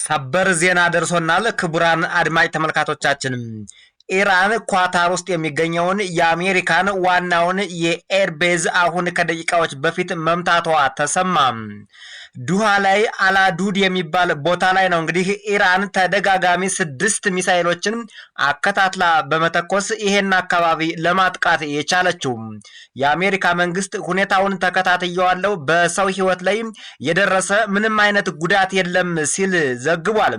ሰበር ዜና ደርሶናል። ክቡራን አድማጭ ተመልካቾቻችን ኢራን ኳታር ውስጥ የሚገኘውን የአሜሪካን ዋናውን የኤርቤዝ አሁን ከደቂቃዎች በፊት መምታቷ ተሰማ። ዱሃ ላይ አላዱድ የሚባል ቦታ ላይ ነው እንግዲህ ኢራን ተደጋጋሚ 6 ሚሳኤሎችን አከታትላ በመተኮስ ይሄን አካባቢ ለማጥቃት የቻለችው። የአሜሪካ መንግስት ሁኔታውን ተከታትየዋለሁ፣ በሰው ህይወት ላይ የደረሰ ምንም አይነት ጉዳት የለም ሲል ዘግቧል።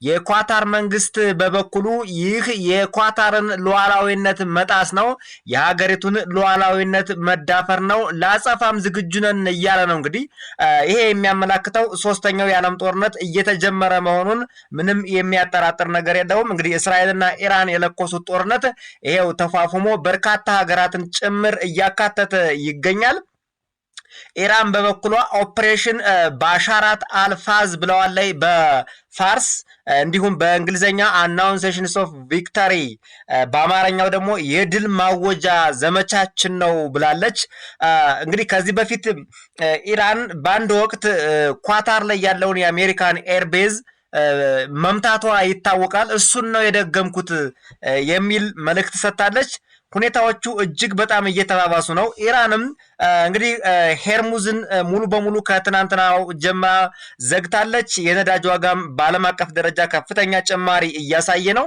የኳታር መንግስት በበኩሉ ይህ የኳታርን ሉዓላዊነት መጣስ ነው፣ የሀገሪቱን ሉዓላዊነት መዳፈር ነው፣ ለአጸፋም ዝግጁ ነን እያለ ነው። እንግዲህ ይሄ የሚያመላክተው ሶስተኛው የዓለም ጦርነት እየተጀመረ መሆኑን ምንም የሚያጠራጥር ነገር የለውም። እንግዲህ እስራኤልና ኢራን የለኮሱት ጦርነት ይሄው ተፋፍሞ በርካታ ሀገራትን ጭምር እያካተተ ይገኛል። ኢራን በበኩሏ ኦፕሬሽን ባሻራት አልፋዝ ብለዋል ላይ በፋርስ እንዲሁም በእንግሊዘኛ አናውንሴሽንስ ኦፍ ቪክተሪ በአማርኛው ደግሞ የድል ማወጃ ዘመቻችን ነው ብላለች። እንግዲህ ከዚህ በፊት ኢራን በአንድ ወቅት ኳታር ላይ ያለውን የአሜሪካን ኤርቤዝ መምታቷ ይታወቃል። እሱን ነው የደገምኩት የሚል መልእክት ሰጥታለች። ሁኔታዎቹ እጅግ በጣም እየተባባሱ ነው። ኢራንም እንግዲህ ሄርሙዝን ሙሉ በሙሉ ከትናንትናው ጀምራ ዘግታለች። የነዳጅ ዋጋም በዓለም አቀፍ ደረጃ ከፍተኛ ጭማሪ እያሳየ ነው።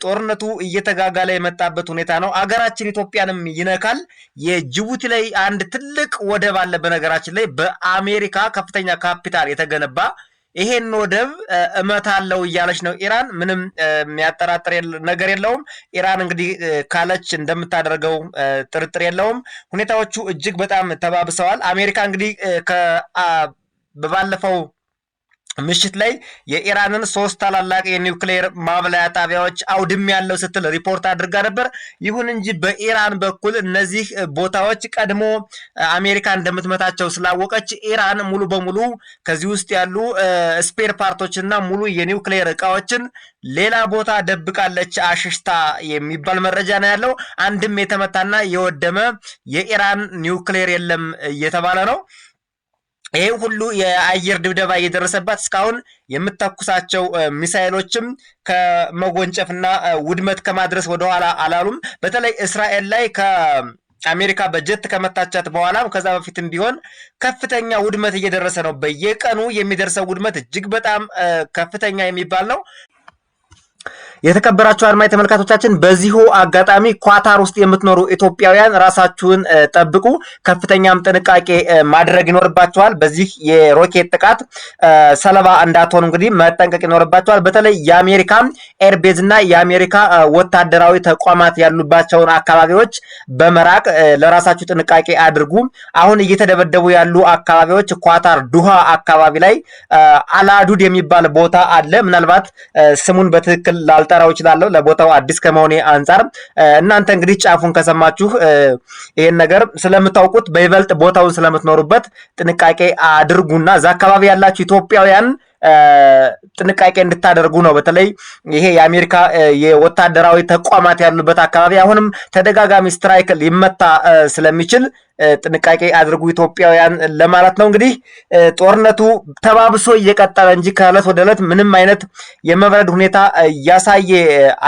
ጦርነቱ እየተጋጋለ የመጣበት ሁኔታ ነው። አገራችን ኢትዮጵያንም ይነካል። የጅቡቲ ላይ አንድ ትልቅ ወደብ አለ። በነገራችን ላይ በአሜሪካ ከፍተኛ ካፒታል የተገነባ ይሄን ወደብ እመታለው እያለች ነው ኢራን። ምንም የሚያጠራጥር ነገር የለውም። ኢራን እንግዲህ ካለች እንደምታደርገው ጥርጥር የለውም። ሁኔታዎቹ እጅግ በጣም ተባብሰዋል። አሜሪካ እንግዲህ በባለፈው ምሽት ላይ የኢራንን 3 ታላላቅ የኒውክሌር ማብላያ ጣቢያዎች አውድም ያለው ስትል ሪፖርት አድርጋ ነበር። ይሁን እንጂ በኢራን በኩል እነዚህ ቦታዎች ቀድሞ አሜሪካ እንደምትመታቸው ስላወቀች ኢራን ሙሉ በሙሉ ከዚህ ውስጥ ያሉ ስፔር ፓርቶችና ሙሉ የኒውክሌር እቃዎችን ሌላ ቦታ ደብቃለች አሽሽታ የሚባል መረጃ ነው ያለው። አንድም የተመታና የወደመ የኢራን ኒውክሌር የለም እየተባለ ነው። ይሄ ሁሉ የአየር ድብደባ እየደረሰባት እስካሁን የምትተኩሳቸው ሚሳኤሎችም ከመጎንጨፍና ውድመት ከማድረስ ወደኋላ አላሉም። በተለይ እስራኤል ላይ ከአሜሪካ በጀት ከመታቻት በኋላ ከዛ በፊትም ቢሆን ከፍተኛ ውድመት እየደረሰ ነው። በየቀኑ የሚደርሰው ውድመት እጅግ በጣም ከፍተኛ የሚባል ነው። የተከበራችሁ አድማጭ ተመልካቾቻችን በዚሁ አጋጣሚ ኳታር ውስጥ የምትኖሩ ኢትዮጵያውያን ራሳችሁን ጠብቁ፣ ከፍተኛም ጥንቃቄ ማድረግ ይኖርባችኋል። በዚህ የሮኬት ጥቃት ሰለባ እንዳትሆኑ እንግዲህ መጠንቀቅ ይኖርባችኋል። በተለይ የአሜሪካ ኤርቤዝ እና የአሜሪካ ወታደራዊ ተቋማት ያሉባቸውን አካባቢዎች በመራቅ ለራሳችሁ ጥንቃቄ አድርጉ። አሁን እየተደበደቡ ያሉ አካባቢዎች ኳታር ዱሃ አካባቢ ላይ አላዱድ የሚባል ቦታ አለ። ምናልባት ስሙን በትክክል ላልጠራው ይችላል ለቦታው አዲስ ከመሆኔ አንፃር። እናንተ እንግዲህ ጫፉን ከሰማችሁ ይሄን ነገር ስለምታውቁት በይበልጥ ቦታውን ስለምትኖሩበት ጥንቃቄ አድርጉና እዛ አካባቢ ያላችሁ ኢትዮጵያውያን ጥንቃቄ እንድታደርጉ ነው። በተለይ ይሄ የአሜሪካ የወታደራዊ ተቋማት ያሉበት አካባቢ አሁንም ተደጋጋሚ ስትራይክ ሊመታ ስለሚችል ጥንቃቄ አድርጉ ኢትዮጵያውያን ለማለት ነው። እንግዲህ ጦርነቱ ተባብሶ እየቀጠለ እንጂ ከዕለት ወደ ዕለት ምንም አይነት የመብረድ ሁኔታ እያሳየ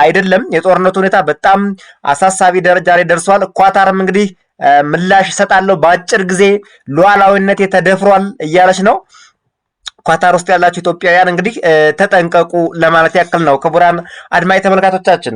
አይደለም። የጦርነቱ ሁኔታ በጣም አሳሳቢ ደረጃ ላይ ደርሷል። ኳታርም እንግዲህ ምላሽ እሰጣለሁ በአጭር ጊዜ ሉዓላዊነቴ ተደፍሯል እያለች ነው። ኳታር ውስጥ ያላችሁ ኢትዮጵያውያን እንግዲህ ተጠንቀቁ ለማለት ያክል ነው። ክቡራን አድማጭ ተመልካቾቻችን